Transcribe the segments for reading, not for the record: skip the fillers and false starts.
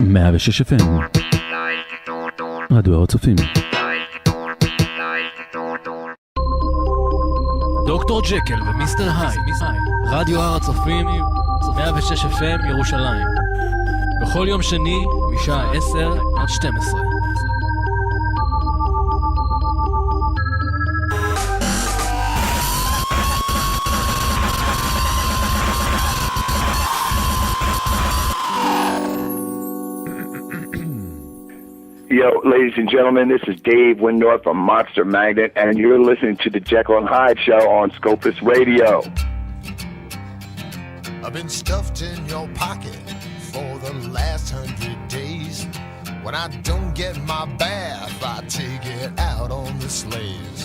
106 FM רדיו הר הצופים. דוקטור ג'קל ומיסטר הייד, רדיו הר הצופים, 106 FM ירושלים. בכל יום שני, משעה 10 עד 12. Yo, ladies and gentlemen, this is Dave Wyndorf from Mastermind, and you're listening to the Jekyll and Hyde show on Scopus Radio. I've been stuffed in your pocket for the last 100 days. When I don't get my bath, I take it out on the slaves.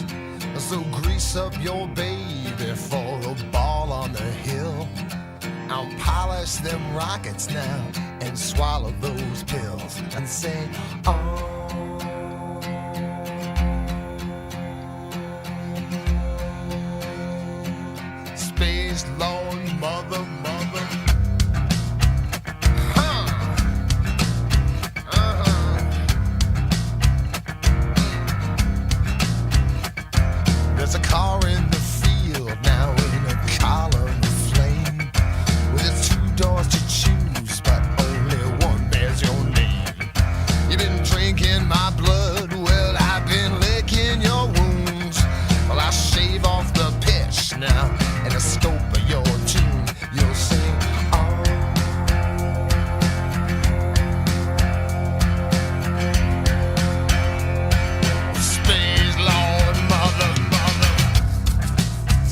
So grease up your baby for the ball on the hill. I'll polish them rockets now and swallow those pills and say, oh. Space Lord, mother. There's a car in the field now in a column of flame with its 2 doors to choose, but only one bears your name. You've been drinking my blood, well, I've been licking your wounds. Well, I shave off the pitch now and the scope of your tune. You'll sing, oh. Space Lord, mother. My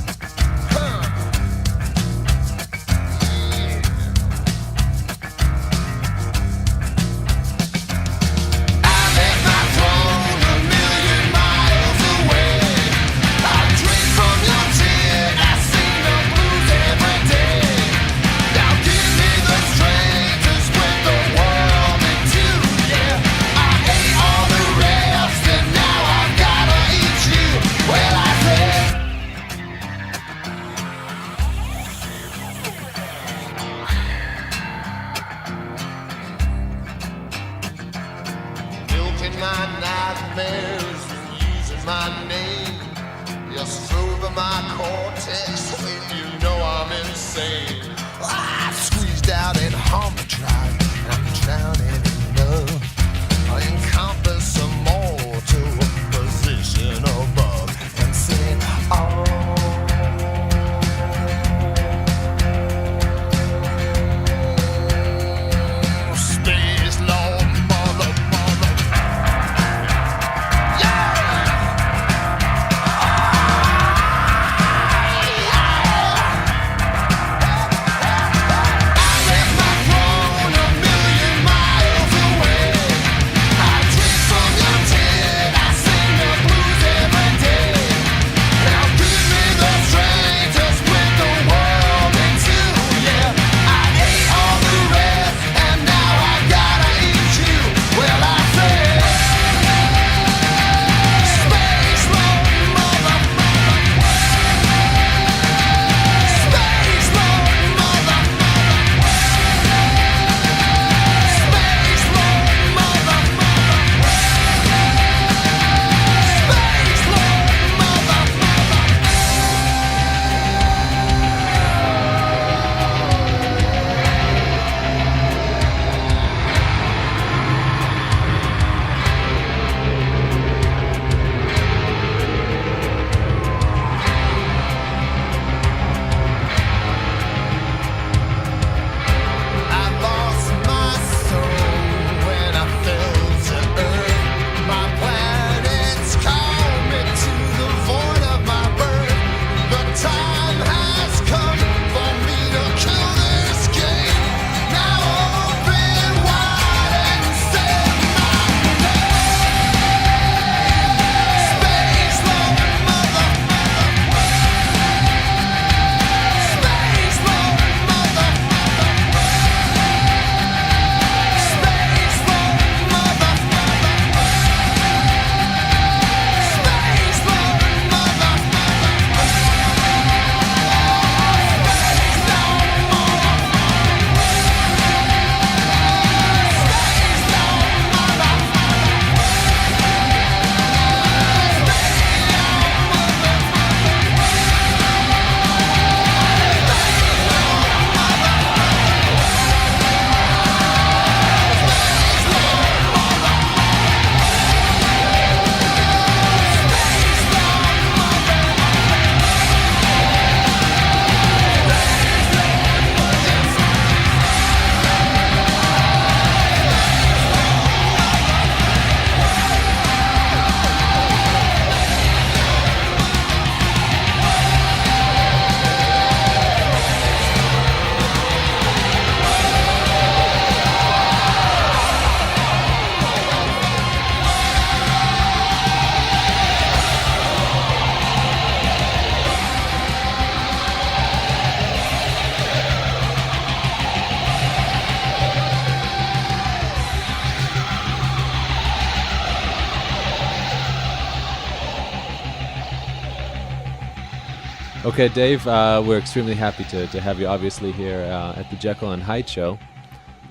Okay, Dave, we're extremely happy to have you obviously here at the Jekyll and Hyde show.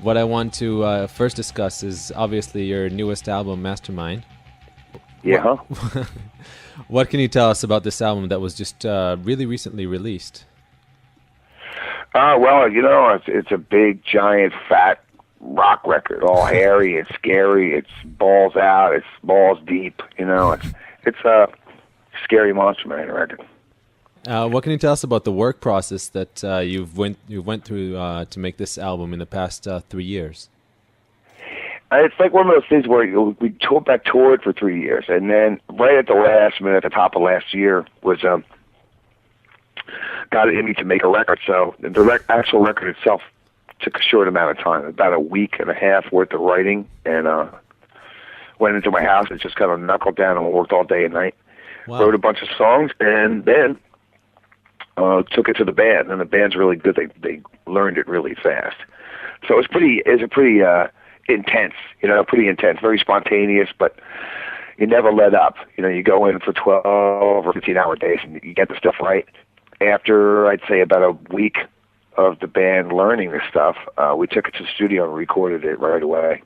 What I want to first discuss is obviously your newest album, Mastermind. Yeah. What can you tell us about this album that was just really recently released? Well, it's a big, giant, fat rock record, all hairy, it's scary, it's balls out, it's balls deep, it's a scary Monster Man record. What can you tell us about the work process that you went through to make this album in the past 3 years? It's like one of those things where we toured for 3 years, and then right at the last minute, at the top of last year, was got it in me to make a record. So the actual record itself took a short amount of time, about a week and a half worth of writing, and went into my house and just kind of knuckled down and worked all day and night. Wow. Wrote a bunch of songs, and then took it to the band, and the band's really good. They learned it really fast. So it's pretty intense, pretty intense, very spontaneous, but you never let up. You go in for 12 or 15-hour days and you get the stuff right. After, I'd say, about a week of the band learning this stuff, we took it to the studio and recorded it right away.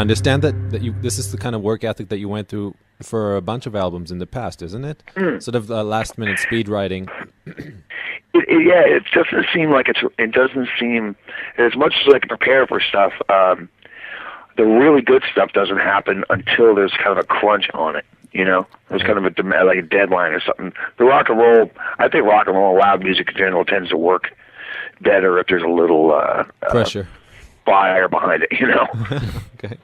understand that this is the kind of work ethic that you went through for a bunch of albums in the past, isn't it? Sort of last minute speed writing. Yeah, it doesn't seem like it doesn't seem, as much as I can prepare for stuff, the really good stuff doesn't happen until there's kind of a crunch on it, you know? There's kind of like a deadline or something. I think rock and roll, loud music in general tends to work better if there's a little pressure, fire behind it, you know? Okay.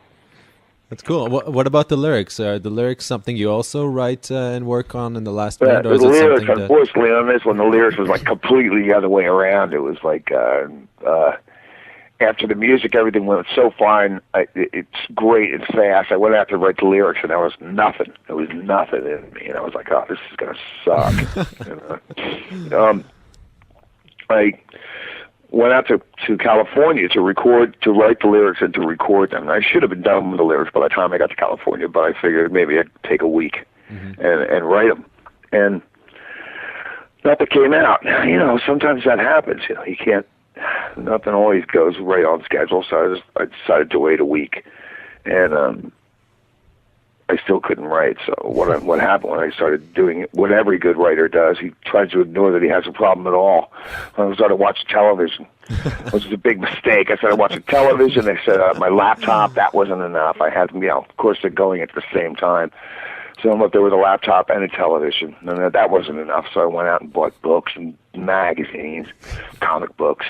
That's cool. What about the lyrics? Are the lyrics something you also write and work on in the last minute? Or the is it lyrics, something unfortunately, on this one, the lyrics was like completely the other way around. It was like, after the music, everything went so fine. It's great and fast. I went out to write the lyrics, and there was nothing. There was nothing in me, and I was like, "Oh, this is gonna suck." I went out to California to write the lyrics and to record them. I should have been done with the lyrics by the time I got to California, but I figured maybe I'd take a week and write them. And nothing came out. You know, sometimes that happens. You know, you can't. Nothing always goes right on schedule, so I decided to wait a week, and I still couldn't write. So what happened when I started doing what every good writer does? He tries to ignore that he has a problem at all. I started watching television, which is a big mistake. I started watching television. They said my laptop, that wasn't enough. I had, of course, they're going at the same time. So there was a laptop and a television, and that wasn't enough. So I went out and bought books and magazines, comic books.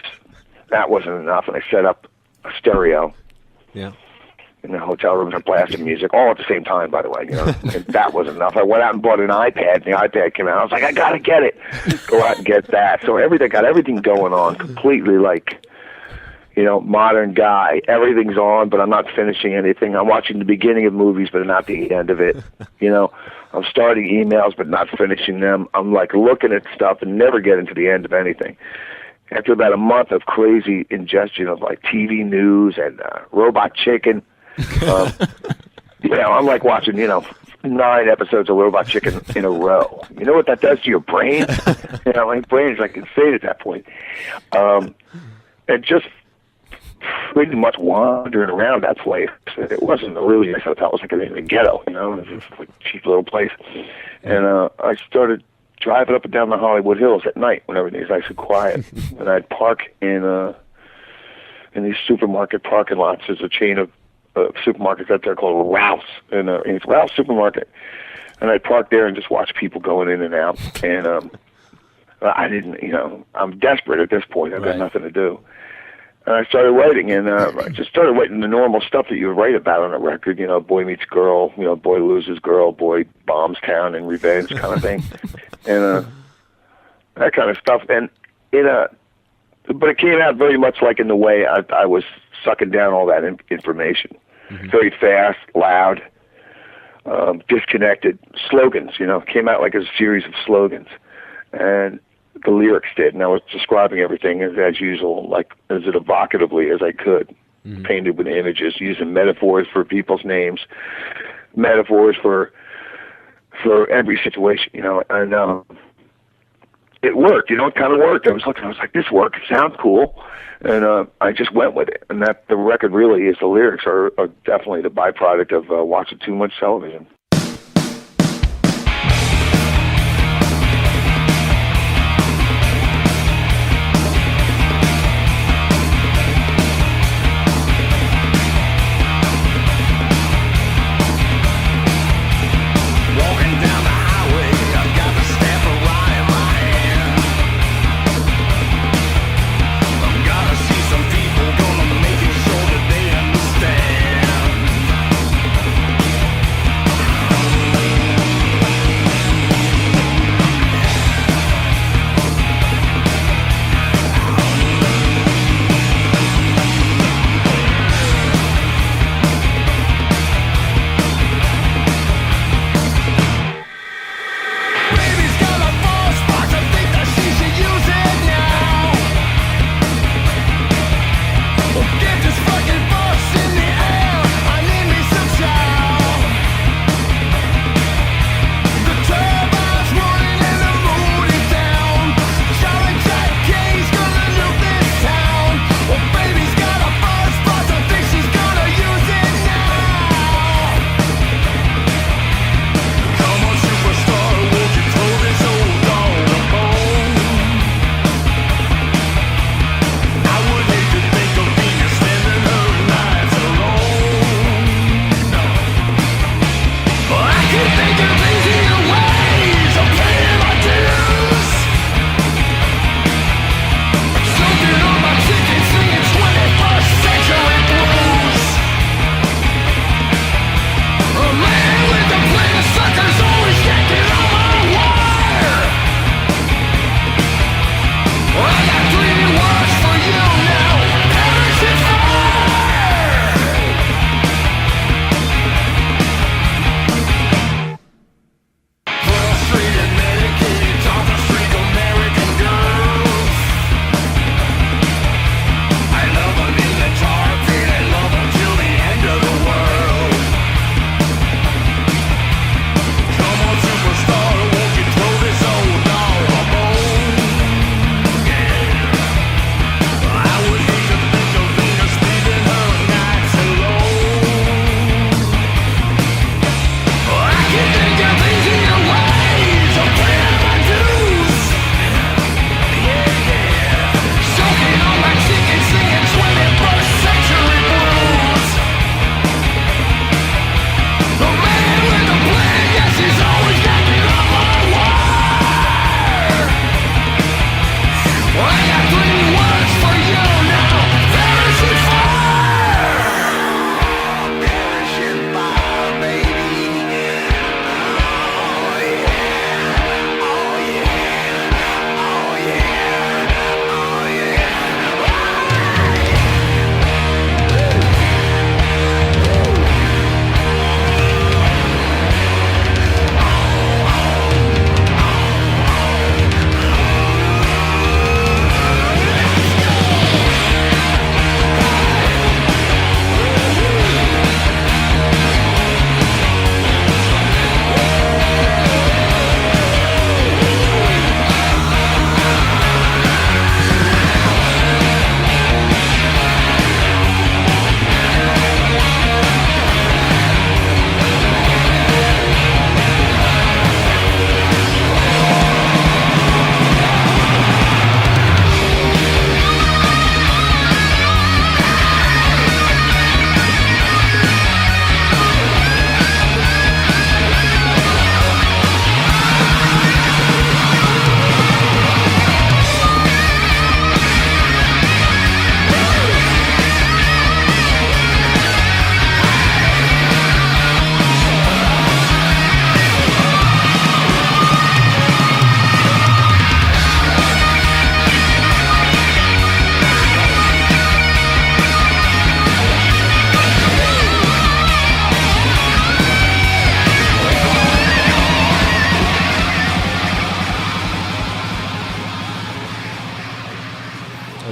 That wasn't enough, and I set up a stereo. Yeah. In the hotel rooms and blasting music, all at the same time, by the way. You know, and that wasn't enough. I went out and bought an iPad, and the iPad came out. I was like, I gotta get it. Go out and get that. So got everything going on, completely like, you know, modern guy. Everything's on, but I'm not finishing anything. I'm watching the beginning of movies, but not the end of it. You know, I'm starting emails, but not finishing them. I'm like looking at stuff and never getting to the end of anything. After about a month of crazy ingestion of like TV news and Robot Chicken, you know, I'm like watching, 9 episodes of Robot Chicken in a row. You know what that does to your brain? You know, my brain is like insane at that point. And just pretty much wandering around that place. It wasn't a really nice hotel. It was like in the ghetto, you know, it was just like a cheap little place. And I started driving up and down the Hollywood Hills at night when everything's nice and quiet. And I'd park in these supermarket parking lots. There's a chain of supermarkets out there called Rouse, and it's Rouse Supermarket. And I'd park there and just watch people going in and out. And I didn't, I'm desperate at this point. I've got nothing to do. And I started writing, and I just started writing the normal stuff that you would write about on a record, boy meets girl, boy loses girl, boy bombs town and revenge kind of thing, and that kind of stuff. And but it came out very much like in the way I was sucking down all that information, very fast, loud, disconnected slogans. Came out like a series of slogans, and the lyrics did, and I was describing everything as usual, like as evocatively as I could, painted with images, using metaphors for people's names, metaphors for every situation, and it worked, it kind of worked. I was like, this works, it sounds cool, and I just went with it, and that the record really is, the lyrics are definitely the byproduct of watching too much television.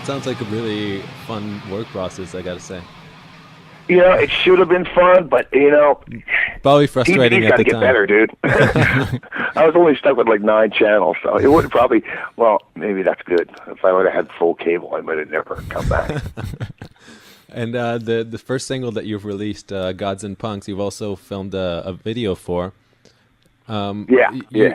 sounds like a really fun work process, I gotta say. You know, it should have been fun, but you know, Probably frustrating TV's at got to the get time. better, dude. I was only stuck with like 9 channels, so it would probably. Well, maybe that's good. If I would have had full cable, I might have never come back. And the first single that you've released, Gods and Punks, you've also filmed a video for. Yeah.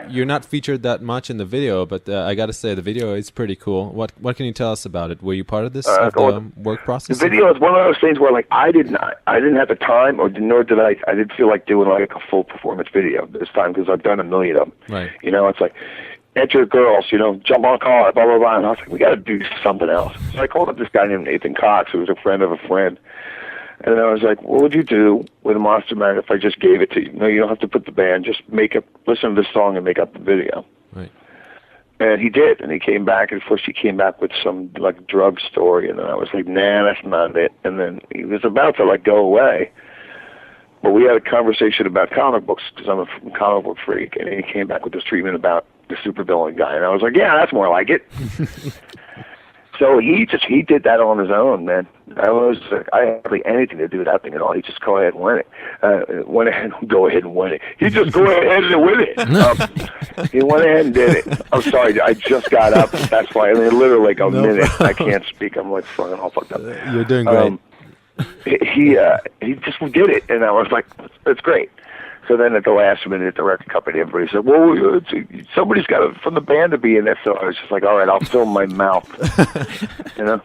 You're not featured that much in the video, but I got to say the video is pretty cool. What can you tell us about it? Were you part of this the work The process? video is one of those things where like I didn't have the time, nor did I didn't feel like doing like a full performance video this time because I've done a million of them. Right. You know, it's like enter girls, you know, jump on a car, blah blah blah. And I was like, we got to do something else. So I called up this guy named Nathan Cox, who was a friend of a friend. And I was like, what would you do with a Mastermind if I just gave it to you? No, you don't have to put the band. Just listen to the song and make up the video. Right. And he did. And he came back. And first he came back with some like drug story. And then I was like, nah, that's not it. And then he was about to like go away. But we had a conversation about comic books because I'm a comic book freak. And he came back with this treatment about the supervillain guy. And I was like, yeah, that's more like it. So he did that on his own, man. I had hardly anything to do with that thing at all. He just go ahead and win it. Go ahead and win it. He just go ahead and win it. He went ahead and did it. I'm sorry, I just got up. That's why. I mean, literally like a minute. I can't speak. I'm like fucking all fucked up. You're doing great. He just did it, and I was like, that's great. So then at the last minute, the record company, everybody said, well, somebody's got from the band to be in this. So I was just like, all right, I'll film my mouth. You know?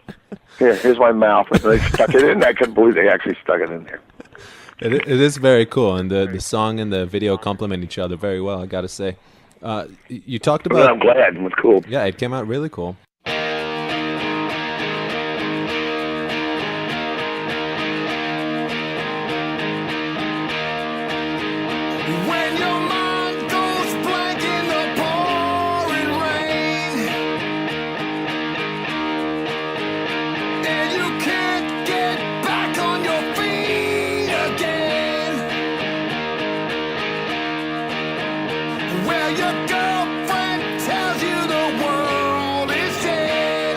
Here's my mouth. And they stuck it in. I couldn't believe they actually stuck it in there. It is very cool, and the song and the video complement each other very well, I got to say. You talked about... Well, I'm glad. It was cool. Yeah, it came out really cool. When your mind goes blank in the pouring rain, and you can't get back on your feet again, where your girlfriend tells you the world is dead,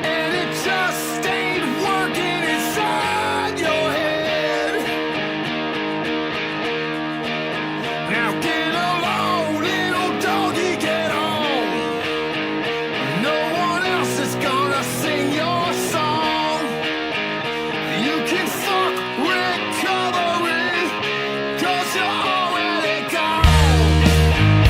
and it just ain't working inside your head. Now get along, little doggy, get on. No one else is gonna sing your song. You can fuck recovery, 'cause you're already gone.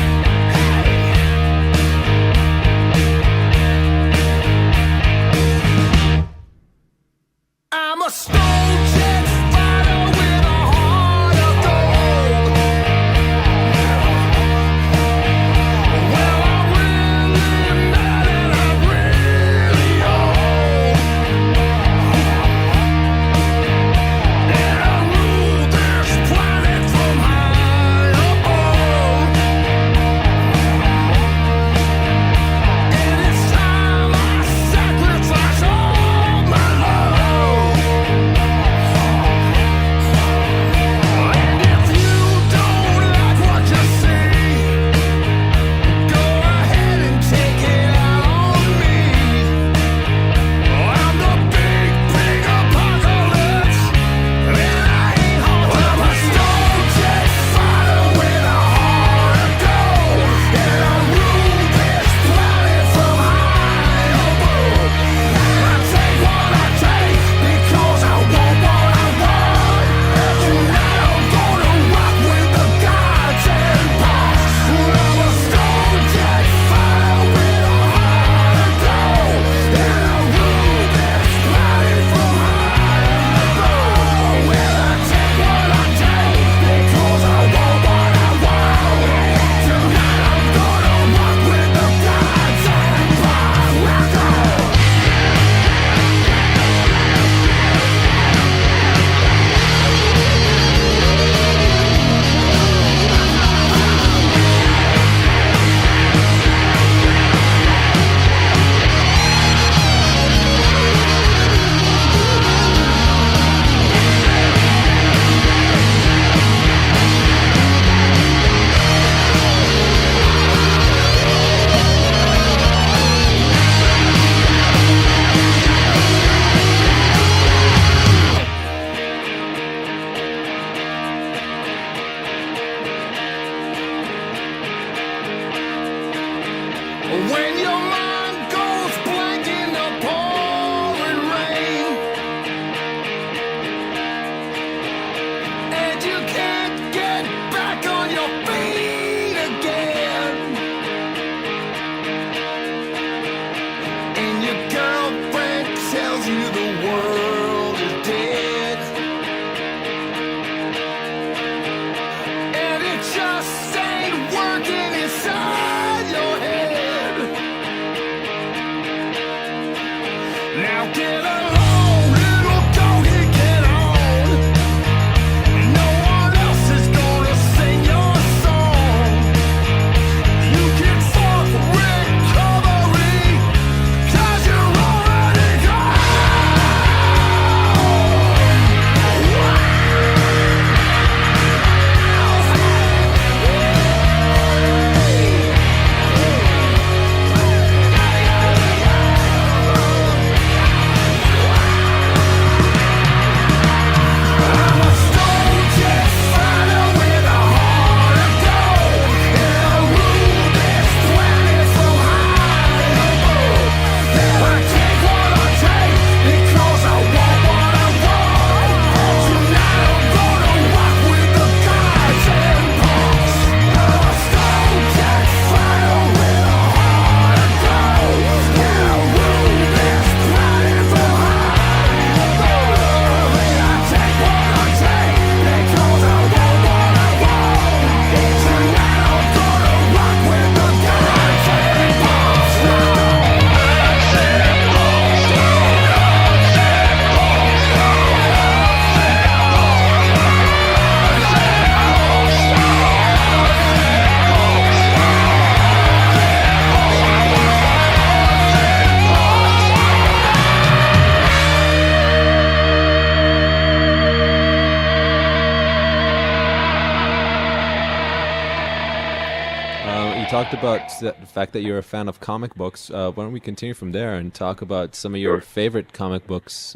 you talked about the fact that you're a fan of comic books. Why don't we continue from there and talk about some of your favorite comic books,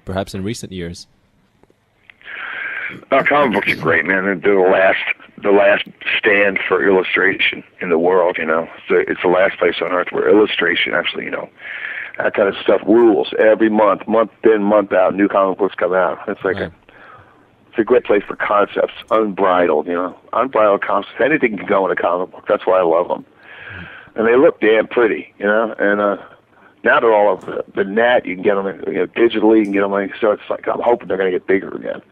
perhaps in recent years? Comic books are great, man. They're the last stand for illustration in the world. You know, it's the last place on earth where illustration actually, you know, that kind of stuff rules. Every month in, month out, new comic books come out. It's like it's a great place for concepts, unbridled. You know, unbridled concepts. Anything can go in a comic book. That's why I love them, and they look damn pretty. You know, and now they're all over the net. You can get them, you know, digitally. You can get them. So it's like I'm hoping they're going to get bigger again.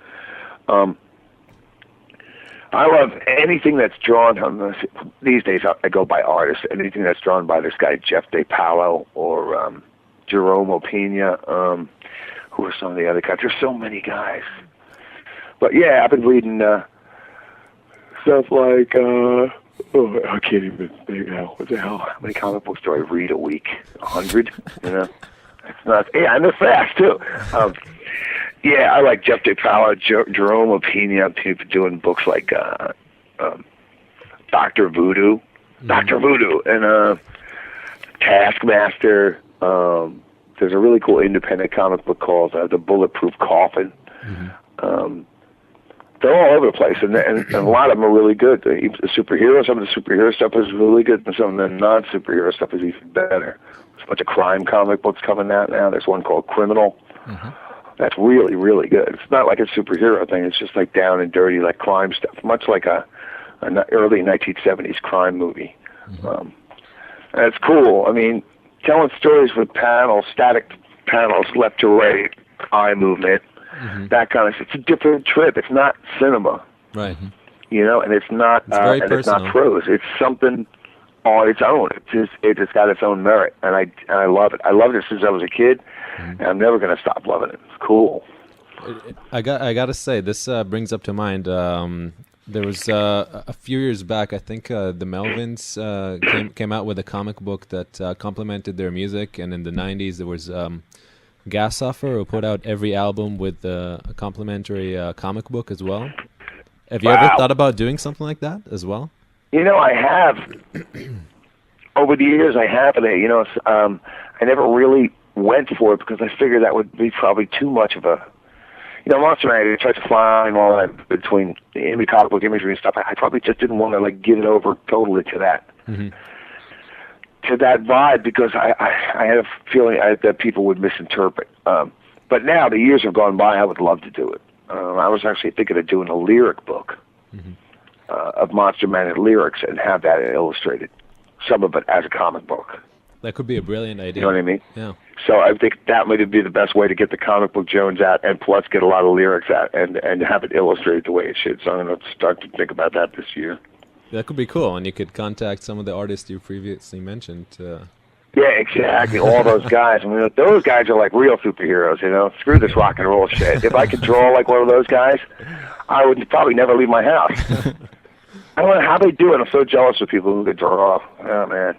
I love anything that's drawn on this. These days I go by artists. Anything that's drawn by this guy Jeff DePaulo or Jerome Opena. Who are some of the other guys? There's so many guys. But yeah, I've been reading stuff like I can't even think now. What the hell? How many comic books do I read a week? 100? You know, it's not. Yeah, and they're fast too. Yeah, I like Jeff DePaulo, Jerome Opena, people doing books like Dr. Voodoo, and Taskmaster. There's a really cool independent comic book called The Bulletproof Coffin. They're all over the place, and a lot of them are really good. The superheroes, some of the superhero stuff is really good, and some of the non-superhero stuff is even better. There's a bunch of crime comic books coming out now. There's one called Criminal. That's really, really good. It's not like a superhero thing. It's just like down and dirty, like crime stuff, much like a early 1970s crime movie. And it's cool. I mean, telling stories with panels, static panels, left to right, eye movement, that kind of stuff. It's a different trip. It's not cinema. Right. You know, and it's not it's not prose. It's something on its own. It's got its own merit, and I love it. I loved it since I was a kid, and I'm never going to stop loving it. It's cool. I got to say, this brings up to mind. There was a few years back, I think the Melvins came out with a comic book that complemented their music, and in the 90s there was Gasoffer, who put out every album with a complimentary comic book as well. Have you ever thought about doing something like that as well? You know, I have. Over the years, I have. And you know, I never really went for it because I figured that would be probably too much of a. You know, Mastermind, I tried to find all that between the comic book imagery and stuff. I probably just didn't want to like give it over totally to that. To that vibe, because I had a feeling that people would misinterpret. But now the years have gone by, I would love to do it. I was actually thinking of doing a lyric book of Monster Man and lyrics and have that illustrated, some of it as a comic book. That could be a brilliant idea. You know what I mean? Yeah. So I think that might be the best way to get the comic book Jones out, and plus get a lot of lyrics out and have it illustrated the way it should. So I'm going to start to think about that this year. That could be cool, and you could contact some of the artists you previously mentioned. Yeah, exactly. All those guys. I mean, those guys are like real superheroes, you know? Screw this rock and roll shit. If I could draw like one of those guys, I would probably never leave my house. I don't know how they do it. I'm so jealous of people who can draw. Oh, man.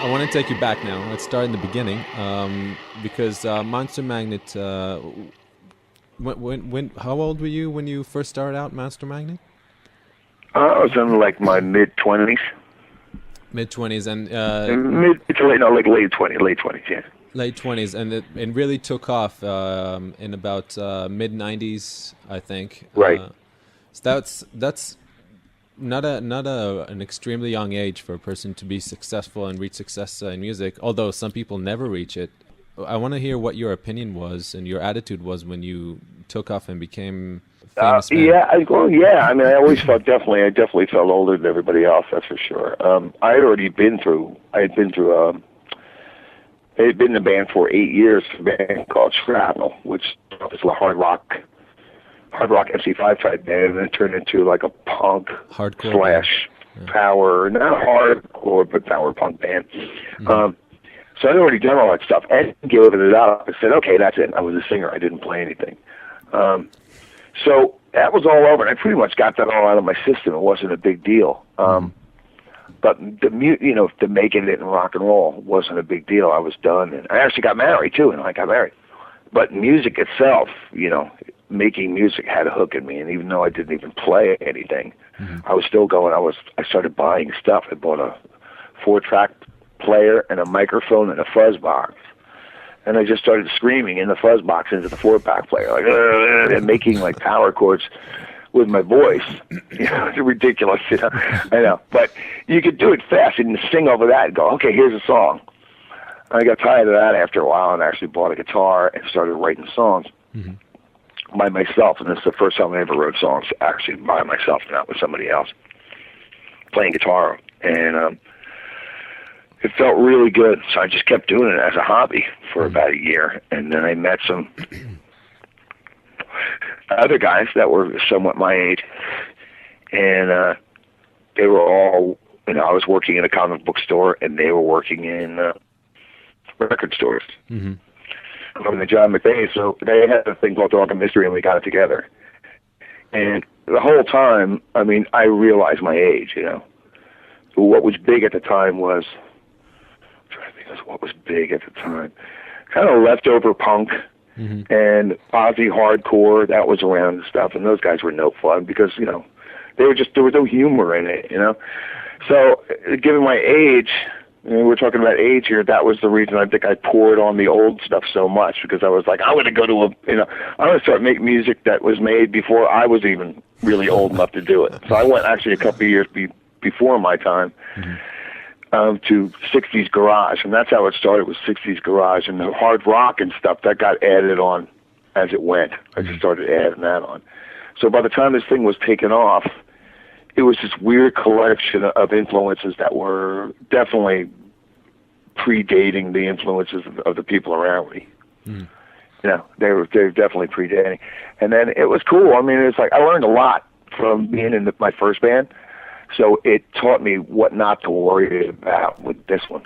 want to take you back now. Let's start in the beginning, because Monster Magnet. How old were you when you first started out, Master Magnet? I was in like my mid-20s. Mid-20s and like late 20s, yeah. Late 20s, and it really took off in about mid-90s, I think. Right. So that's not an extremely young age for a person to be successful and reach success in music, although some people never reach it. I want to hear what your opinion was and your attitude was when you took off and became famous. I mean, I always felt I definitely felt older than everybody else. That's for sure. I had been in a band for 8 years, a band called Shrapnel, which is a hard rock MC5 type band, and then it turned into like a punk hardcore power, not hardcore, but power punk band. Mm-hmm. So I'd already done all that stuff and gave it up. I said, okay, that's it. I was a singer. I didn't play anything. So that was all over, and I pretty much got that all out of my system. It wasn't a big deal. But the making it in rock and roll wasn't a big deal. I was done, and I actually got married too, and I got married. But music itself, making music had a hook in me, and even though I didn't even play anything, I was still going. I started buying stuff. I bought a 4-track player and a microphone and a fuzz box, and I just started screaming in the fuzz box into the 4-pack player, like and making like power chords with my voice. It's ridiculous, I know, but you could do it fast and sing over that and go, okay, here's a song. I got tired of that after a while and actually bought a guitar and started writing songs by myself, and this is the first time I ever wrote songs actually by myself, not with somebody else, playing guitar, and it felt really good, so I just kept doing it as a hobby for about a year, and then I met some other guys that were somewhat my age, and they were all, I was working in a comic book store, and they were working in record stores. I'm the John McVeigh, so they had a thing called Talking Mystery, and we got it together. And the whole time, I mean, I realized my age, What was big at the time was, what was big at the time, kind of leftover punk and Aussie hardcore. That was around and stuff, and those guys were no fun because there was no humor in it. So given my age, we're talking about age here, that was the reason I think I poured on the old stuff so much, because I was like, I'm going to go to I'm going to start making music that was made before I was even really old enough to do it. So I went actually a couple of years before my time. To 60s garage, and that's how it started, with 60s garage, and the hard rock and stuff that got added on as it went. I just started adding that on. So by the time this thing was taken off, it was this weird collection of influences that were definitely predating the influences of the people around me. They were definitely predating. And then it was cool. I mean, it's like I learned a lot from being in my first band. So it taught me what not to worry about with this one.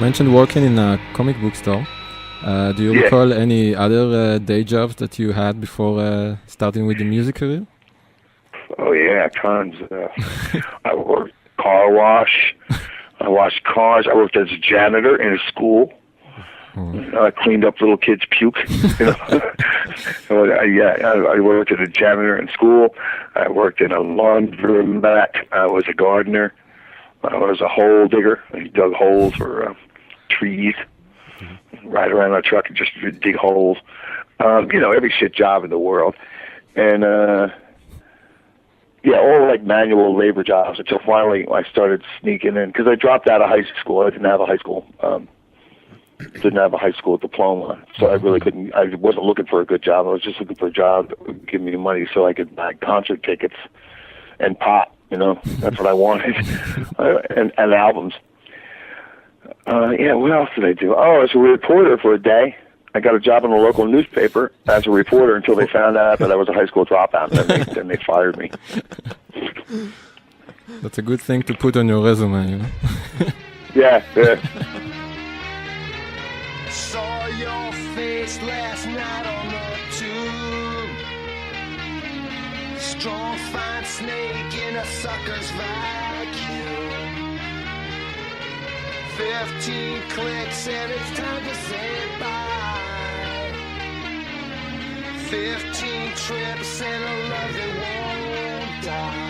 mentioned working in a comic book store. Do you recall any other day jobs that you had before starting with the music career? Oh yeah, tons. I worked car wash. I washed cars. I worked as a janitor in a school. I cleaned up little kids' puke. You know? I worked as a janitor in school. I worked in a laundromat. I was a gardener. I was a hole digger. I dug holes for trees. Ride around our truck and just dig holes. You know, every shit job in the world. And all like manual labor jobs until finally I started sneaking in because I dropped out of high school. I didn't have a high school. Didn't have a high school diploma, so I really couldn't. I wasn't looking for a good job. I was just looking for a job that would give me money so I could buy concert tickets and pot. You know, that's what I wanted, and albums. What else did I do? Oh, I was a reporter for a day. I got a job in a local newspaper as a reporter until they found out that I was a high school dropout, and then they fired me. That's a good thing to put on your resume, you know? Yeah. Saw your face last night on the tube. Strong, fine snake in a sucker's vacuum. 15 clicks and it's time to say bye. 15 trips and a love that won't die.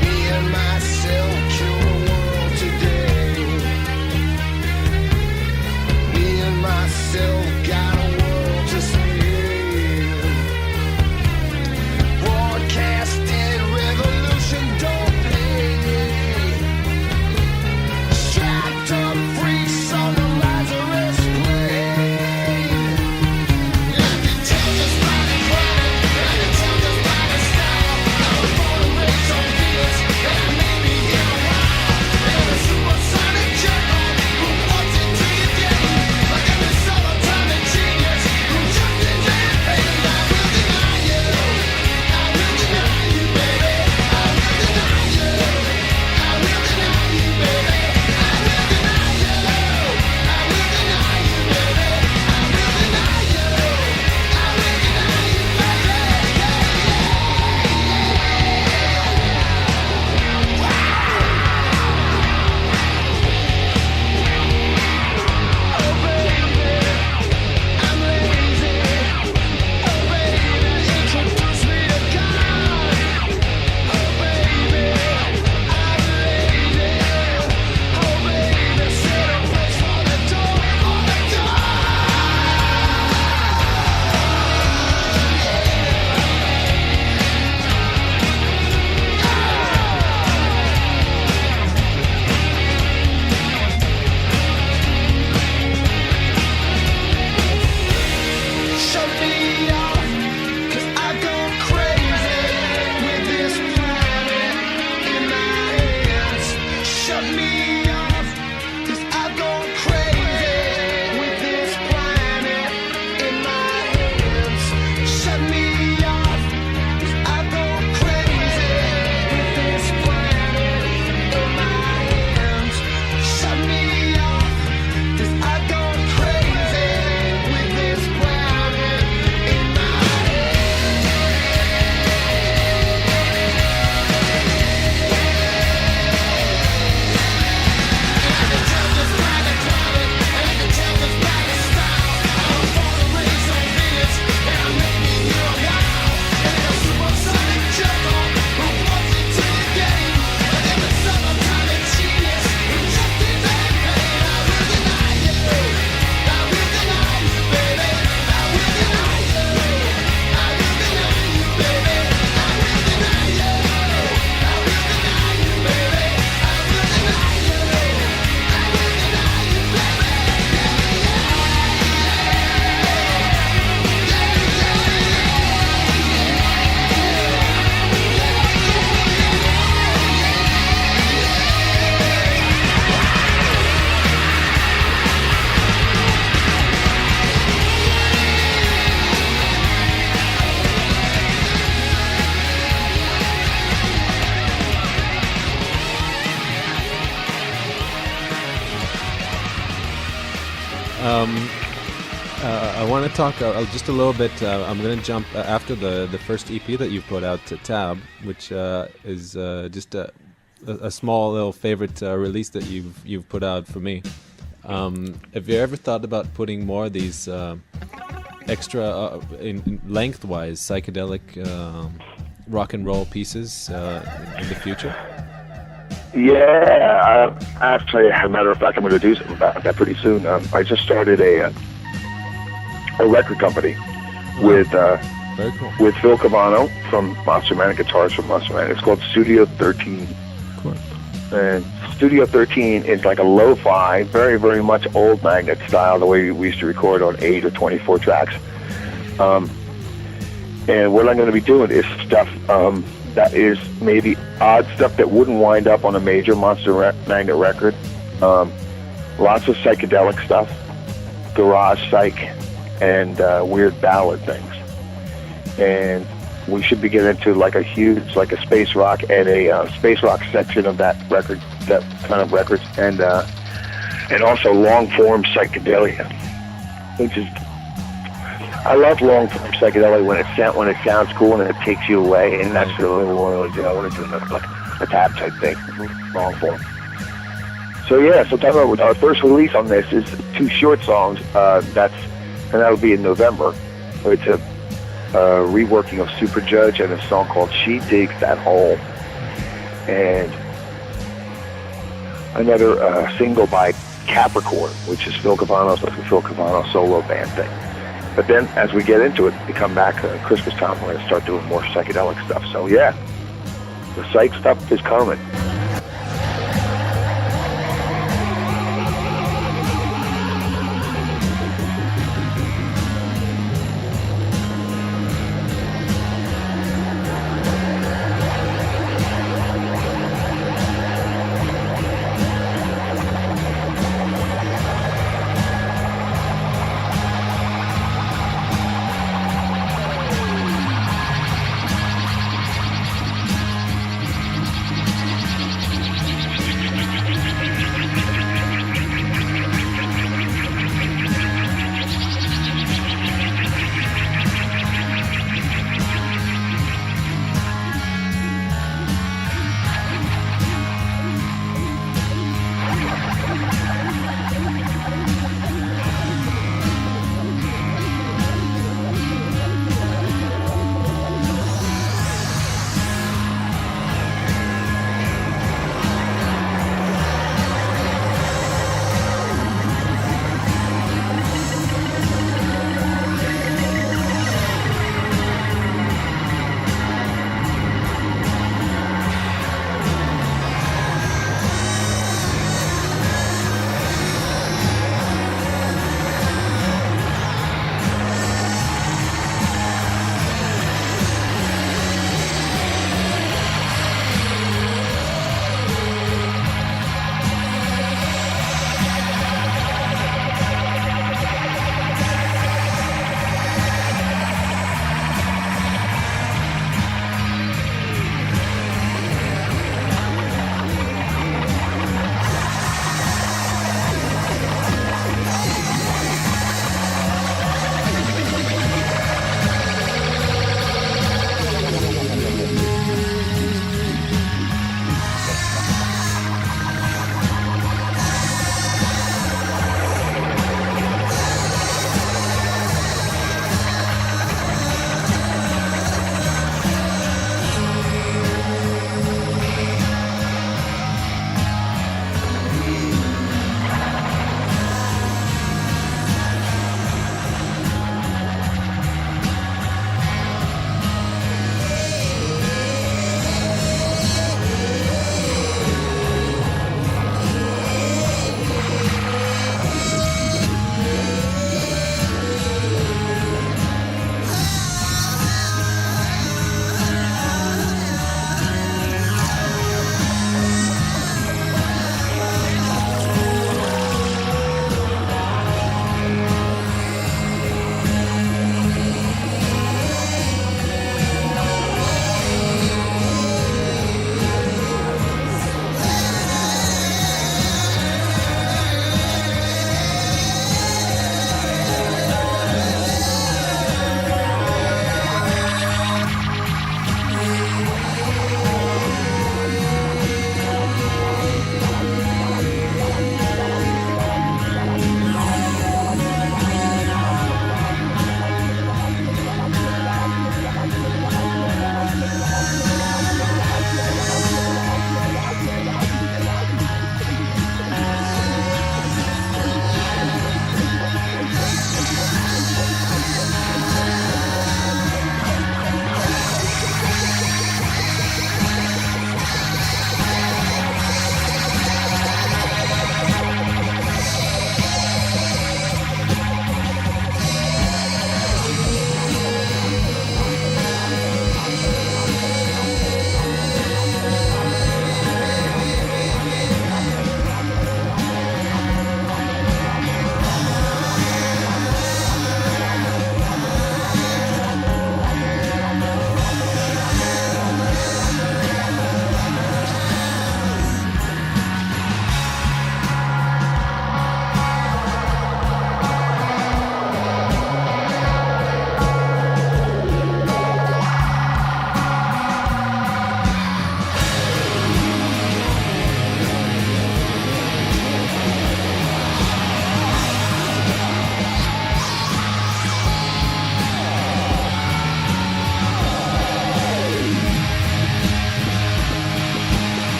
Me and myself kill the world today. I want to talk just a little bit. I'm going to jump after the first EP that you put out to Tab, which is just a small little favorite release that you've put out for me. Have you ever thought about putting more of these extra, in lengthwise, psychedelic rock and roll pieces in the future? Yeah, actually, as a matter of fact, I'm going to do something about that pretty soon. I just started a record company with Very cool. with Phil Cavano from Mastermind, guitars from Mastermind. It's called Studio 13. Cool. And Studio 13 is like a lo-fi, very, very much old Magnet style, the way we used to record on 8 or 24 tracks. And what I'm going to be doing is stuff that is maybe odd stuff that wouldn't wind up on a major Magnet record. Lots of psychedelic stuff, garage psych, and weird ballad things. And we should be getting into like a huge, like a space rock and a space rock section of that record, that kind of records, and also long form psychedelia, which is, I love long form psychedelia when it sounds cool and it takes you away, and that's really what I want to do. I want to do like a Tab type thing, long form. So yeah, so talking about our first release on this is 2 short songs. And that'll be in November. It's a reworking of Super Judge and a song called She Digs That Hole. And another single by Capricorn, which is Phil Cavano's, like a Phil Cavano solo band thing. But then as we get into it, we come back Christmas time, we're going to start doing more psychedelic stuff. So yeah, the psych stuff is coming.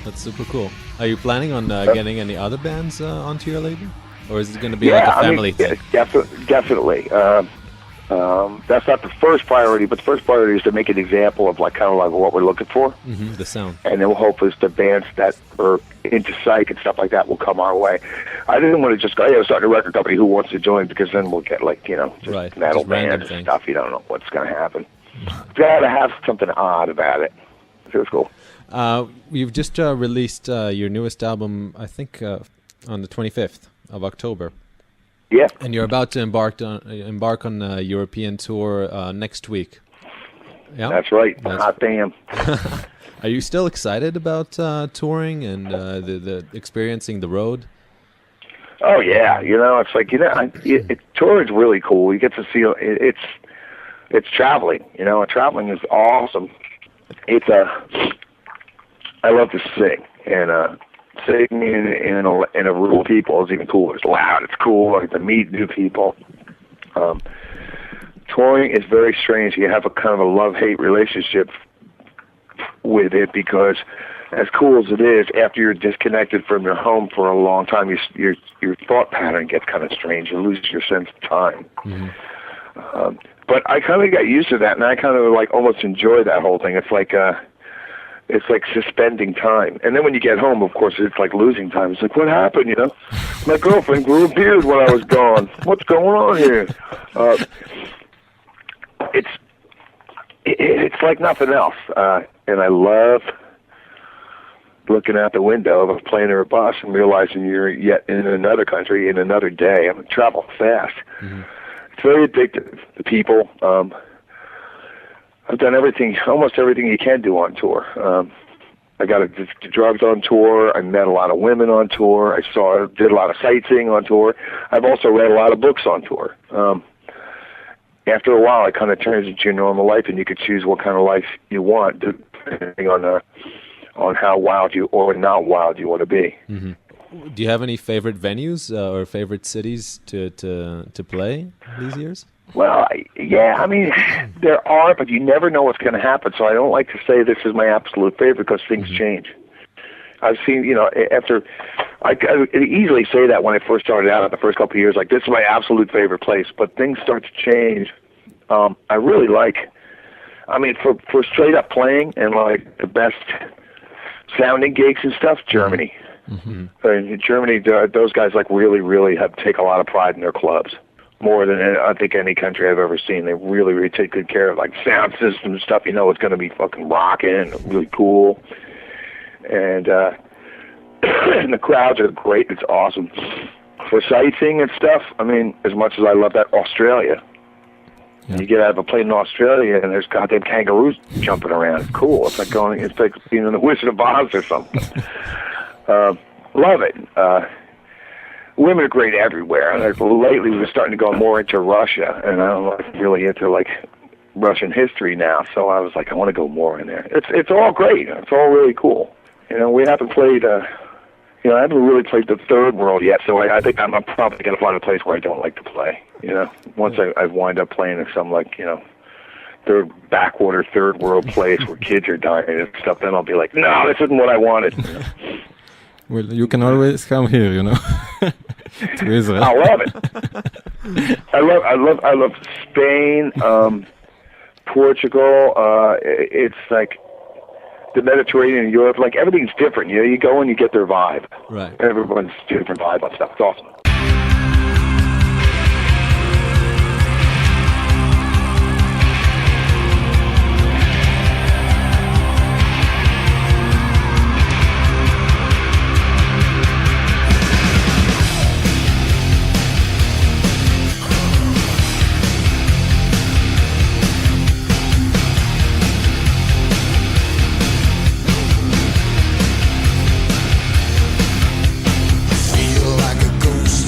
That's super cool. Are you planning on getting any other bands onto your label? Or is it going to be like a family thing? Definitely. That's not the first priority, but the first priority is to make an example of like kind of like what we're looking for. Mm-hmm, the sound. And then we'll hope is the bands that are into psych and stuff like that will come our way. I didn't want to just go, hey, I'm starting a record company, who wants to join? Because then we'll get like, just metal just bands and stuff. You don't know what's going to happen. It's got to have something odd about it. So it's cool. You've just released your newest album, I think, on the 25th of October. Yeah. And you're about to embark on a European tour next week. Yeah, that's right. Hot damn. Are you still excited about touring and the experiencing the road? Oh yeah, it's like touring's really cool. You get to see it's traveling. Traveling is awesome. I love to sing, and singing in a room of people is even cooler. It's loud. It's cool. I get to meet new people. Touring is very strange. You have a kind of a love-hate relationship with it because, as cool as it is, after you're disconnected from your home for a long time, your thought pattern gets kind of strange. You lose your sense of time. Mm-hmm. But I kind of got used to that, and I kind of like almost enjoy that whole thing. It's like suspending time. And then when you get home, of course, it's like losing time. It's like, what happened, My girlfriend grew a beard when I was gone. What's going on here? It's like nothing else. And I love looking out the window of a plane or a bus and realizing you're yet in another country in another day. I'm traveling fast. Mm-hmm. It's very addictive. The people, I've done almost everything you can do on tour. I got the drugs on tour. I met a lot of women on tour. Did a lot of sightseeing on tour. I've also read a lot of books on tour. After a while, it kind of turns into your normal life, and you can choose what kind of life you want, depending on how wild you or not wild you want to be. Mm-hmm. Do you have any favorite venues or favorite cities to play these years? Well, there are, but you never know what's going to happen. So I don't like to say this is my absolute favorite because things change. I've seen, I could easily say that when I first started out in the first couple of years, like this is my absolute favorite place. But things start to change. I really like, for straight up playing and like the best sounding gigs and stuff, Germany. Mm-hmm. In Germany, those guys like really, really take a lot of pride in their clubs. More than I think any country I've ever seen. They really, really take good care of like sound system stuff. It's going to be fucking rocking, really cool. And and the crowds are great. It's awesome. For sightseeing and stuff, as much as I love that, Australia. Yeah. You get out of a plane in Australia and there's goddamn kangaroos jumping around. It's cool. It's like being in the Wizard of Oz or something. Love it. Women are great everywhere. And lately, we're starting to go more into Russia, and I'm really into like Russian history now. So I was like, I want to go more in there. It's all great. It's all really cool. We haven't played. I haven't really played the third world yet. So I think I'm probably gonna find a place where I don't like to play. Once I wind up playing in some like backwater third world place where kids are dying and stuff, then I'll be like, no, this isn't what I wanted. Well, you can always come here, to Israel. I love it. I love Spain, Portugal. It's like the Mediterranean, Europe. Like everything's different. You go and you get their vibe. Right. Everyone's different vibe on stuff. It's awesome. Feel like a ghost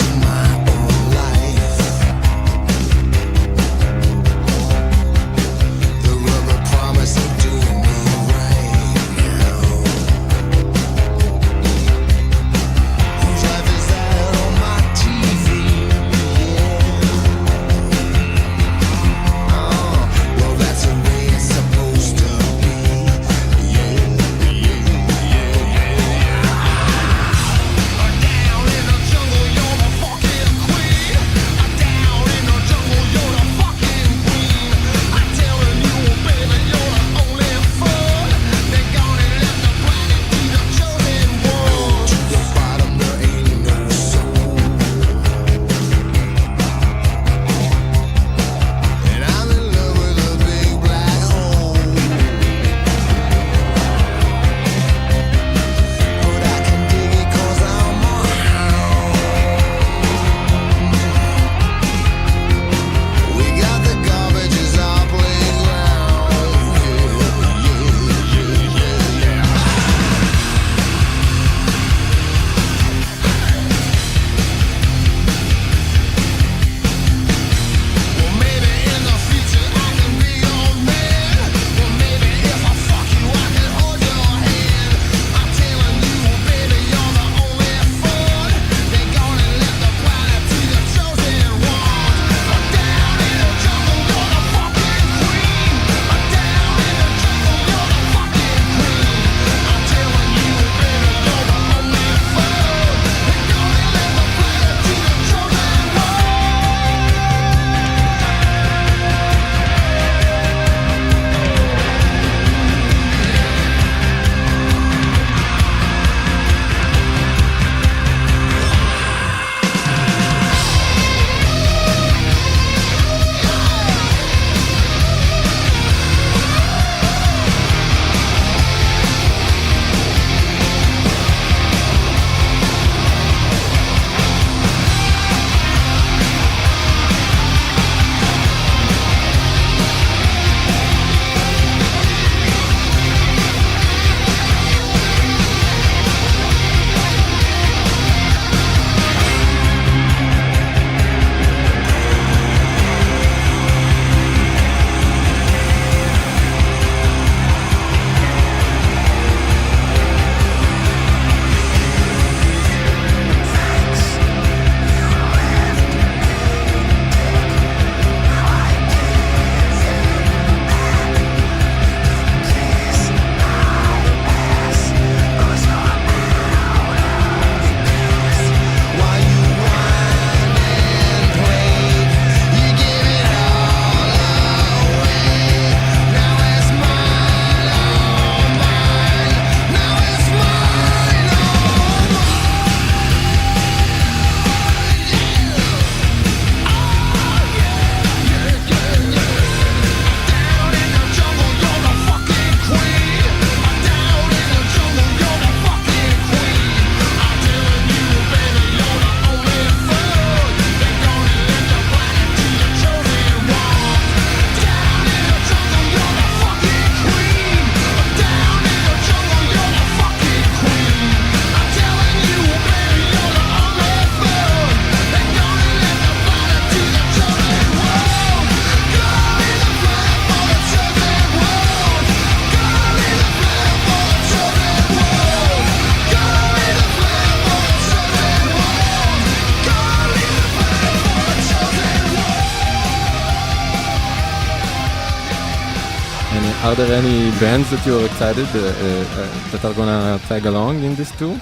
Are there any bands that you're excited that are gonna tag along in this tour?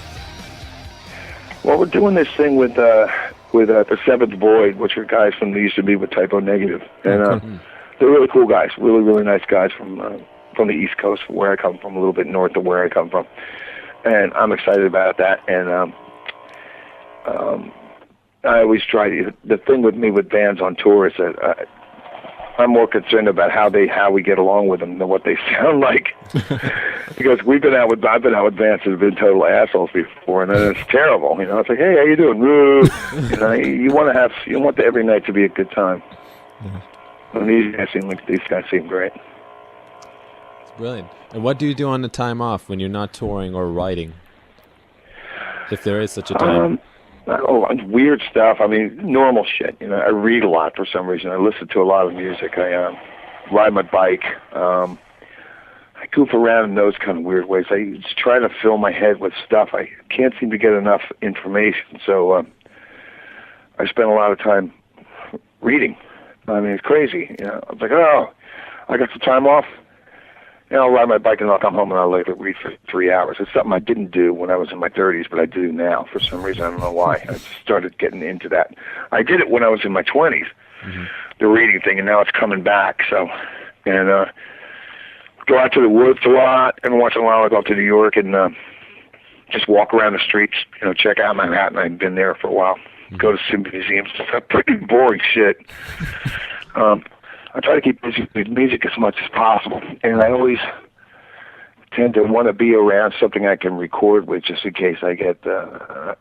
Well, we're doing this thing with the Seventh Void, which are guys from used to be with Typo Negative, and they're really cool guys, really nice guys from the East Coast, from where I come from, a little bit north of where I come from, and I'm excited about that. And I always try to. The thing with me with bands on tour is that I'm more concerned about how we get along with them than what they sound like. Because I've been out with bands that have been total assholes before, and then it's terrible. You know, it's like, hey, how you doing? You know, you want every night to be a good time. Yeah. And these guys seem great. It's brilliant. And what do you do on the time off when you're not touring or writing? If there is such a time. Weird stuff. I mean, normal shit. You know, I read a lot for some reason. I listen to a lot of music. I ride my bike. I goof around in those kind of weird ways. I just try to fill my head with stuff. I can't seem to get enough information. So I spend a lot of time reading. I mean, it's crazy. You know, I was like, oh, I got some time off. You know, I'll ride my bike and I'll come home and I'll read for 3 hours. It's something I didn't do when I was in my 30s, but I do now for some reason. I don't know why. I just started getting into that. I did it when I was in my 20s, the reading thing, and now it's coming back. So, and go out to the woods a lot, and once in a while I go up to New York and just walk around the streets, you know, check out Manhattan. I've been there for a while. Go to some museums. It's pretty boring shit. I try to keep busy with music as much as possible, and I always tend to want to be around something I can record with, just in case I get the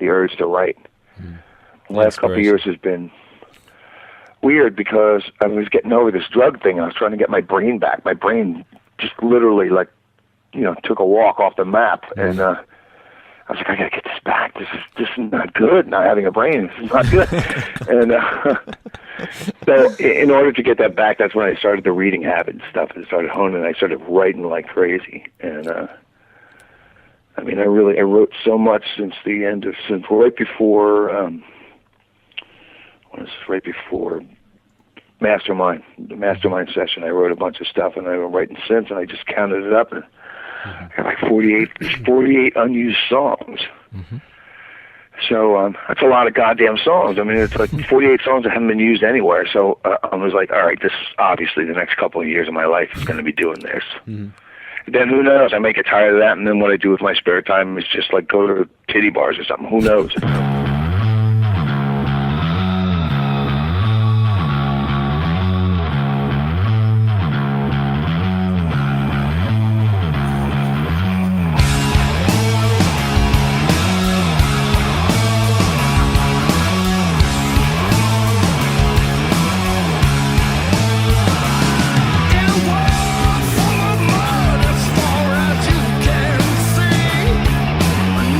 urge to write. The last couple of years has been weird because I was getting over this drug thing. I was trying to get my brain back. My brain just literally, like, you know, took a walk off the map, and I was like, I gotta get this back. This is not good. Not having a brain, this is not good. And so, in order to get that back, that's when I started the reading habit and stuff. And started honing. I started writing like crazy. And I mean, I wrote so much since right before Mastermind, the Mastermind session. I wrote a bunch of stuff, and I've been writing since. And I just counted it up, and I got like 48 unused songs. So that's a lot of goddamn songs. I mean, it's like 48 songs that haven't been used anywhere. So I was like, all right, this is obviously the next couple of years of my life is going to be doing this. Then who knows? I may get tired of that, and then what I do with my spare time is just like go to titty bars or something. Who knows?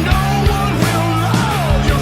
No one will love you.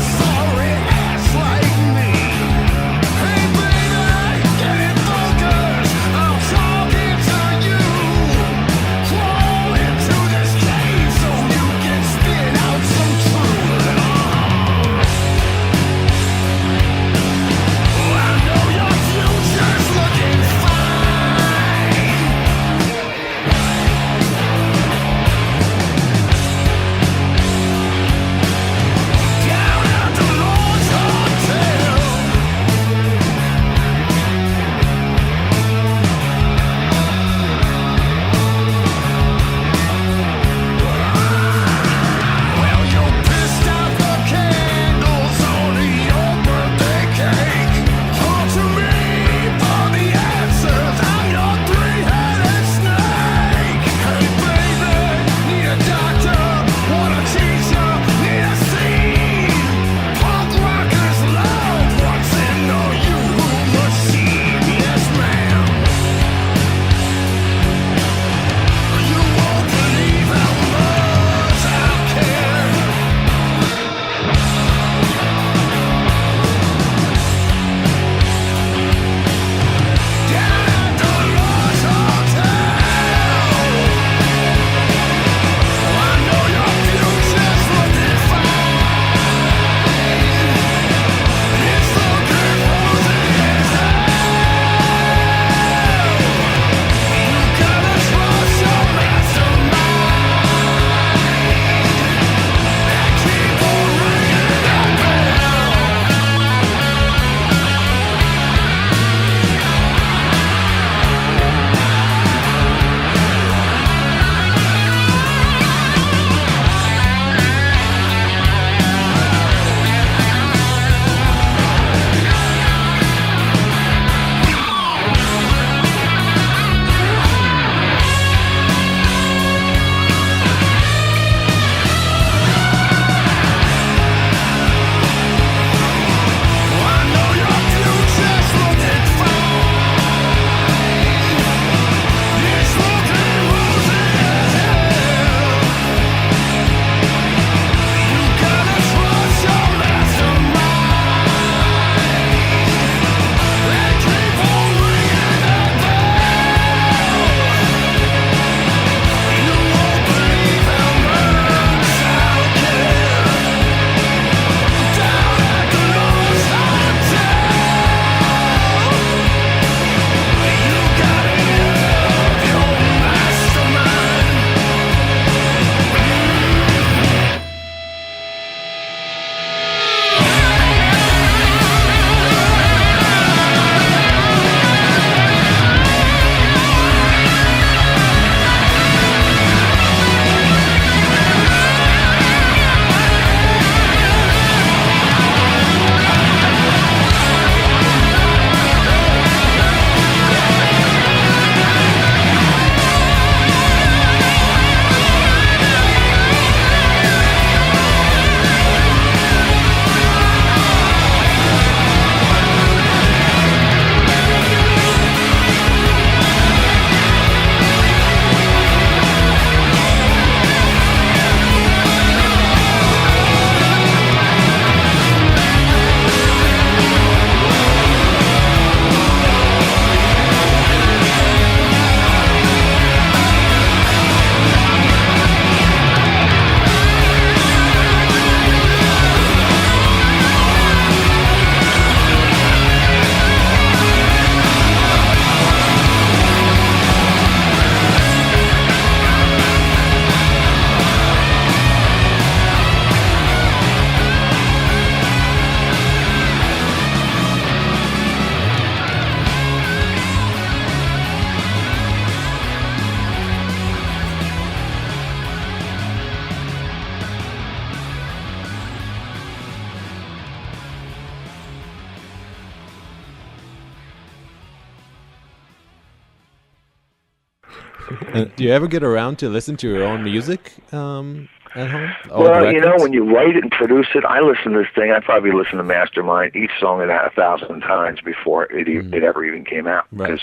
Do you ever get around to listen to your own music at home? Well, you know, when you write it and produce it, I listen to this thing. I probably listen to Mastermind, each song of that 1,000 times before it ever even came out. Because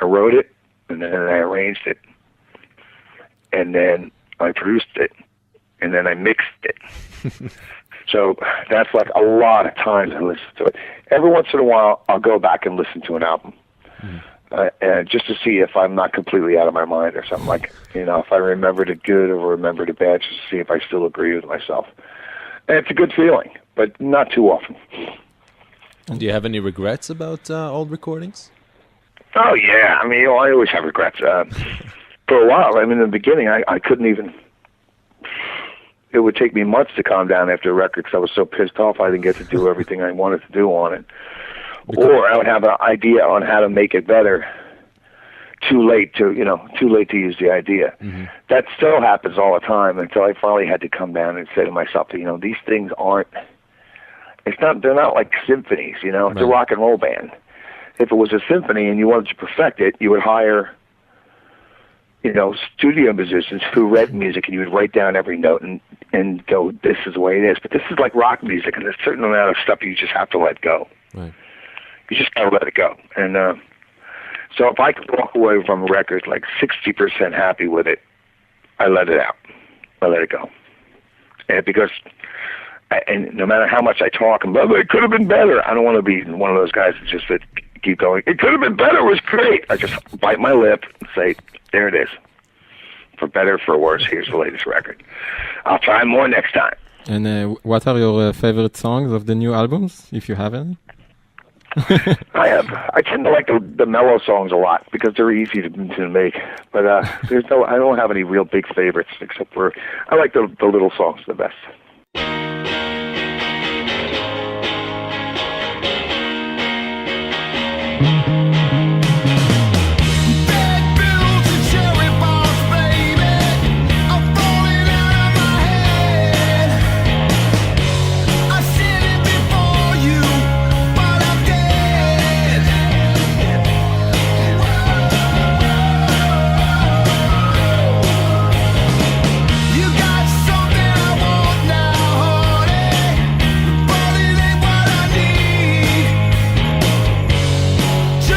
I wrote it, and then I arranged it, and then I produced it, and then I mixed it. So that's like a lot of times I listen to it. Every once in a while, I'll go back and listen to an album. And just to see if I'm not completely out of my mind or something, like, you know, if I remembered it good or remembered it bad, just to see if I still agree with myself. And it's a good feeling, but not too often. Do you have any regrets about old recordings? Oh, yeah. I mean, you know, I always have regrets. For a while, I mean, in the beginning, I couldn't even... It would take me months to calm down after a record because I was so pissed off I didn't get to do everything I wanted to do on it. Or I would have an idea on how to make it better. Too late to use the idea. That still happens all the time until I finally had to come down and say to myself, you know, these things they're not like symphonies, you know, it's a rock and roll band. If it was a symphony and you wanted to perfect it, you would hire, you know, studio musicians who read music and you would write down every note and go, this is the way it is. But this is like rock music and there's a certain amount of stuff you just have to let go. Right. You just gotta let it go. And so if I could walk away from a record like 60% happy with it, I let it out. I let it go. And because, and no matter how much I talk, and it could have been better. I don't want to be one of those guys that just keep going, it could have been better, it was great. I just bite my lip and say, there it is. For better, for worse, here's the latest record. I'll try more next time. And what are your favorite songs of the new albums, if you have any? I tend to like the mellow songs a lot because they're easy to make. But I don't have any real big favorites except for I like the little songs the best. Just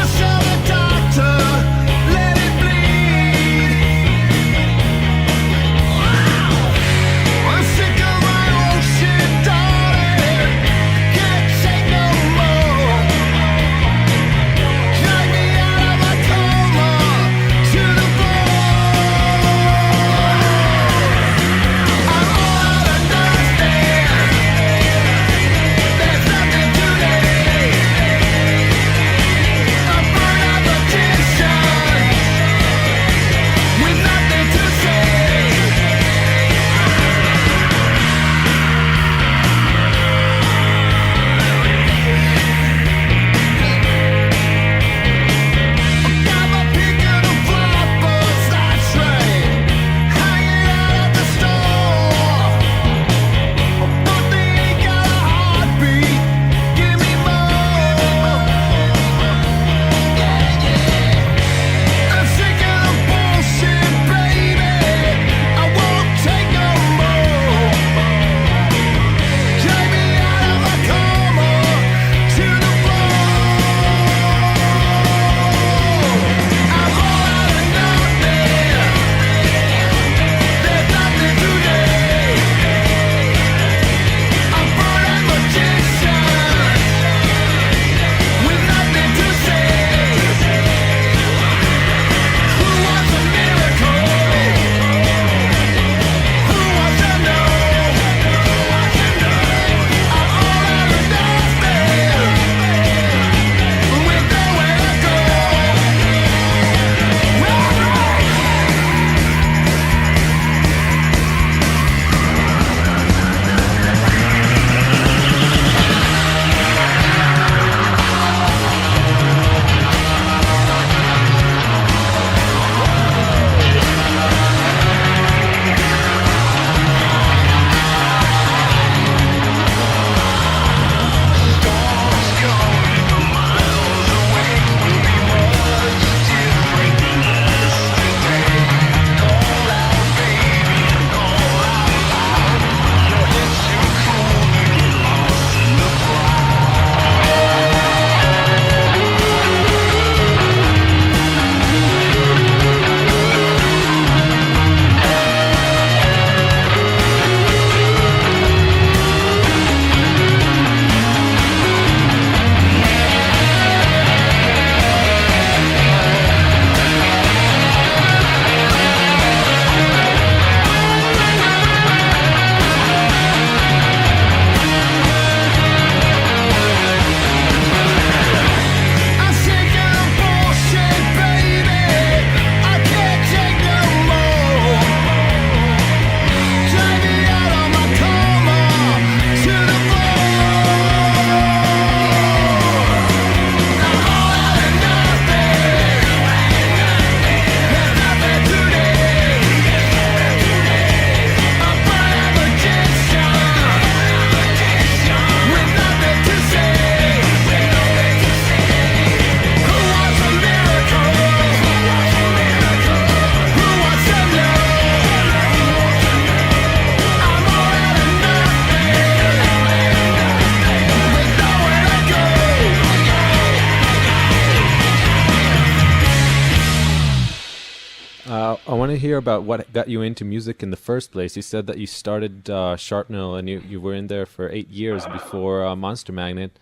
want to hear about what got you into music in the first place. You said that you started Sharpnel and you were in there for 8 years before Monster Magnet.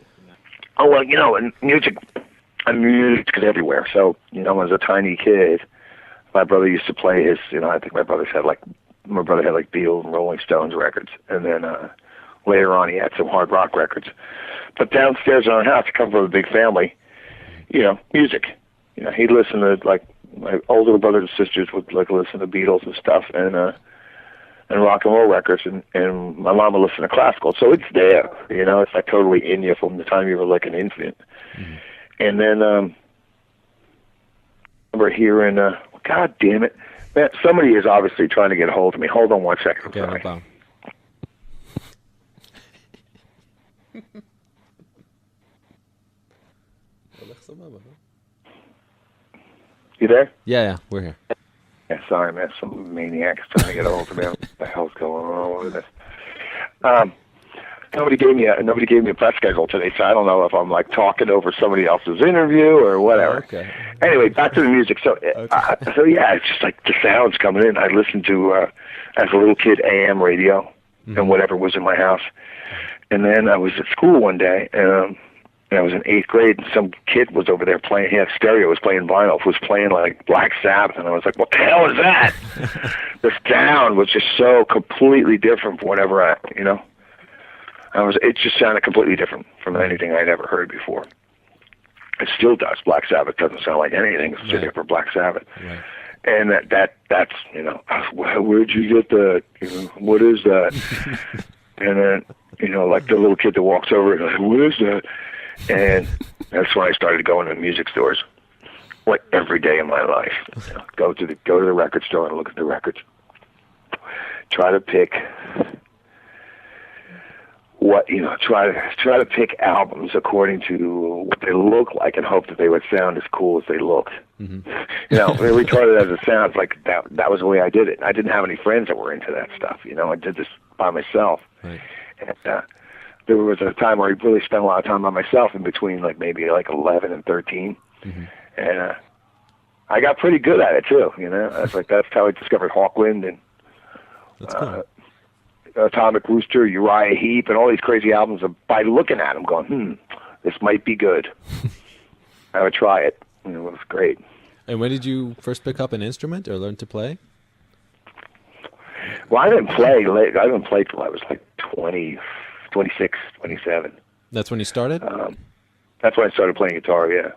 Oh, well, and music is everywhere. So, when I was a tiny kid, my brother used to play his, I think my brother had like Beatles and Rolling Stones records. And then later on he had some hard rock records. But downstairs in our house, I come from a big family, music. He'd listen to, like, my older brothers and sisters would like listen to Beatles and stuff and rock and roll records, and my mom would listen to classical. So it's there, it's like totally in you from the time you were like an infant. Mm-hmm. And then I remember hearing, God damn it, man, somebody is obviously trying to get a hold of me. Hold on 1 second. Okay, no problem. You there? Yeah, we're here. Yeah, sorry, man. Some maniac's trying to get a hold of me. What the hell's going on with this? Nobody gave me a press schedule today, so I don't know if I'm like talking over somebody else's interview or whatever. Okay. Anyway, back to the music. So, so yeah, it's just like the sounds coming in. I listened to as a little kid AM radio and whatever was in my house, and then I was at school one day and I was in 8th grade, and some kid was over there playing. He had stereo, was playing vinyl, was playing like Black Sabbath, and I was like, "What the hell is that?" The sound was just so completely different from whatever it just sounded completely different from anything I'd ever heard before. It still does. Black Sabbath doesn't sound like anything. It's right. For Black Sabbath. Right. And that's where'd you get that? What is that? And then like the little kid that walks over and like, what is that? And that's when I started going to music stores, like every day of my life. Go to the record store and look at the records. Try to pick try to pick albums according to what they look like and hope that they would sound as cool as they looked. Mm-hmm. Retarded as it sounds, like that was the way I did it. I didn't have any friends that were into that stuff. I did this by myself. Right. And there was a time where I really spent a lot of time by myself in between, like maybe like 11 and 13, and I got pretty good at it too. That's how I discovered Hawkwind and cool. Atomic Rooster, Uriah Heep, and all these crazy albums. By looking at them, going, this might be good. I would try it. It was great. And when did you first pick up an instrument or learn to play? Well, I didn't play till I was like 20. 26, 27. That's when you started? That's when I started playing guitar, yeah.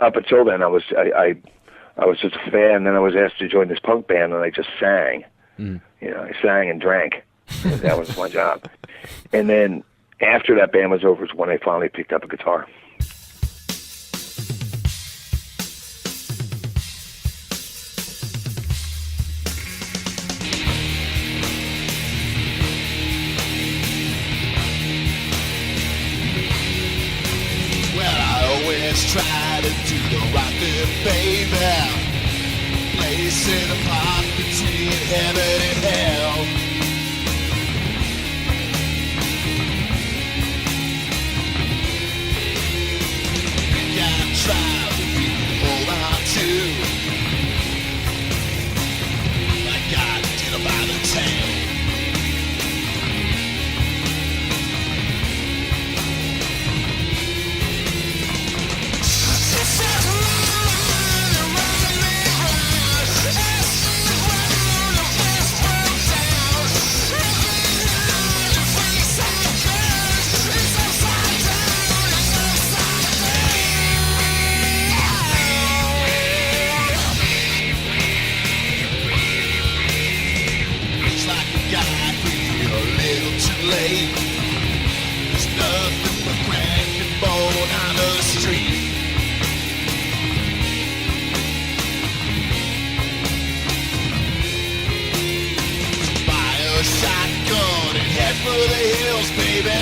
Up until then, I was just a fan, then I was asked to join this punk band, and I just sang. I sang and drank. And that was my job. And then after that band was over is when I finally picked up a guitar. Try to do the right thing, baby. Placing a part between heaven and hell. Gotta try to hold on to, like God did by the tail. There's nothing but crack and bone on the street. Buy a shotgun and head for the hills, baby.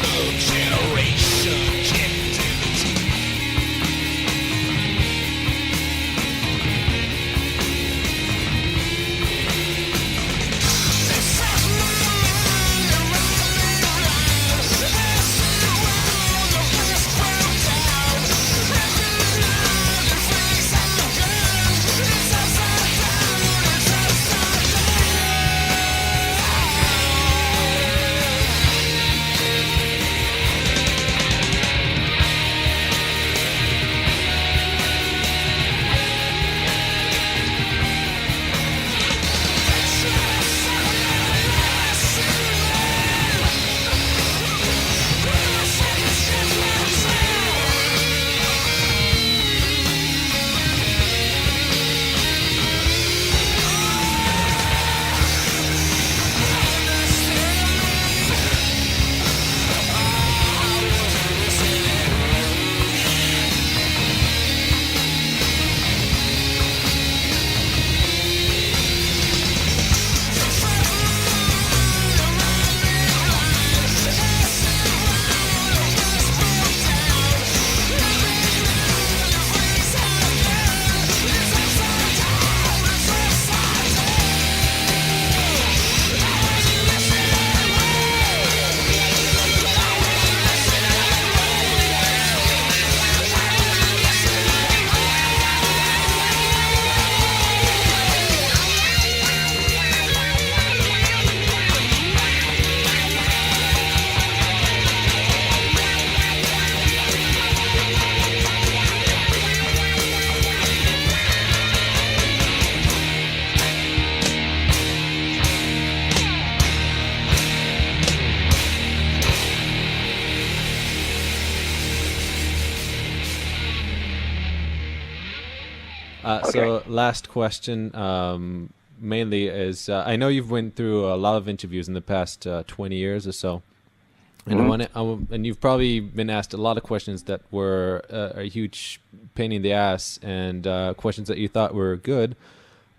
The generation kicked in the teeth. So last question, mainly is I know you've went through a lot of interviews in the past 20 years or so, and and you've probably been asked a lot of questions that were a huge pain in the ass, and questions that you thought were good.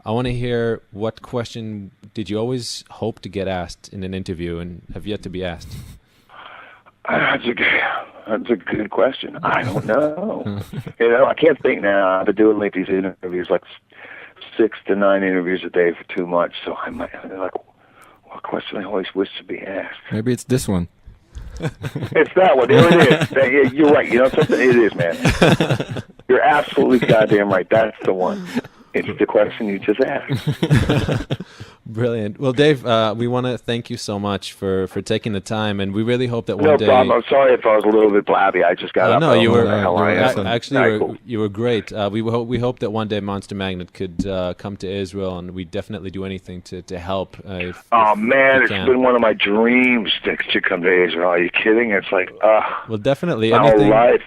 I want to hear, what question did you always hope to get asked in an interview and have yet to be asked? That's a good question. I don't know. I can't think now. I've been doing like these interviews, like 6 to 9 interviews a day for 2 months. So I might like, what question I always wish to be asked? Maybe it's this one. It's that one. There it is. You're right. You know something? It is, man. You're absolutely goddamn right. That's the one. It's the question you just asked. Brilliant. Well, Dave, we want to thank you so much for taking the time, and we really hope that one day... No problem. I'm sorry if I was a little bit blabby. I just got up. No, you were awesome. Actually, you were great. We hope that one day Monster Magnet could come to Israel, and we definitely do anything to help. Man, it's been one of my dreams to come to Israel. Are you kidding? It's like, well, definitely my whole life.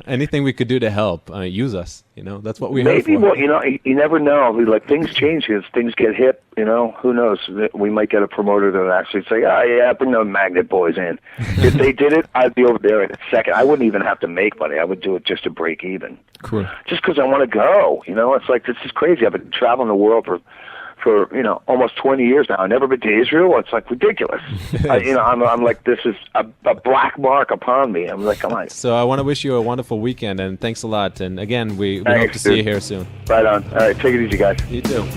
Anything we could do to help, use us. That's what we maybe. Well, you never know. Like, things change as things get hip. Who knows? We might get a promoter that actually say, "Oh yeah, bring the Magnet boys in." If they did it, I'd be over there in a second. I wouldn't even have to make money. I would do it just to break even. Cool. Just because I want to go. It's like, this is crazy. I've been traveling the world for almost 20 years now. I've never been to Israel. It's like ridiculous. I'm like, this is a black mark upon me. I'm like, come on. So I want to wish you a wonderful weekend, and thanks a lot. And again, we hope to see you here soon. Right on. All right, take it easy, guys. You too.